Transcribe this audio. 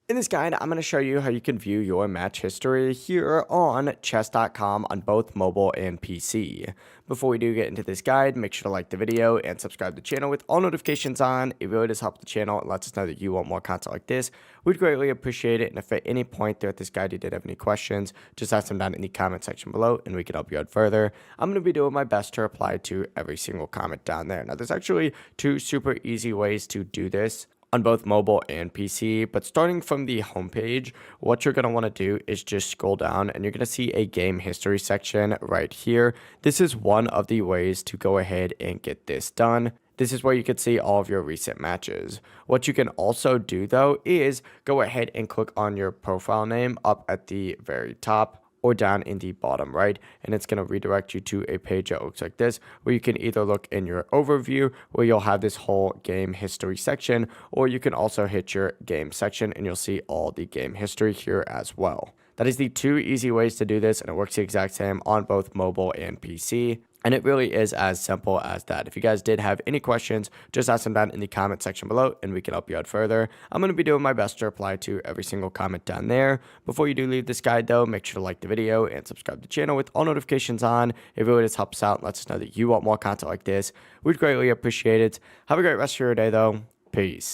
In this guide, I'm going to show you how you can view your match history here on chess.com on both mobile and PC. Before we do get into this guide, make sure to like the video and subscribe to the channel with all notifications on. It really does help the channel and lets us know that you want more content like this. We'd greatly appreciate it. And if at any point throughout this guide you did have any questions, just ask them down in the comment section below and we can help you out further. I'm going to be doing my best to reply to every single comment down there. Now, there's actually two super easy ways to do this on both mobile and PC. But starting from the homepage, what you're going to want to do is just scroll down and you're going to see a game history section right here. This is one of the ways to go ahead and get this done. This is where you can see all of your recent matches. What you can also do though is go ahead and click on your profile name up at the very top or down in the bottom right, and it's going to redirect you to a page that looks like this, where you can either look in your overview where you'll have this whole game history section, or you can also hit your game section and you'll see all the game history here as well. That is the two easy ways to do this, and it works the exact same on both mobile and PC. And it really is as simple as that. If you guys did have any questions, just ask them down in the comment section below and we can help you out further. I'm going to be doing my best to reply to every single comment down there. Before you do leave this guide though, make sure to like the video and subscribe to the channel with all notifications on. It really just helps out and lets us know that you want more content like this. We'd greatly appreciate it. Have a great rest of your day though. Peace.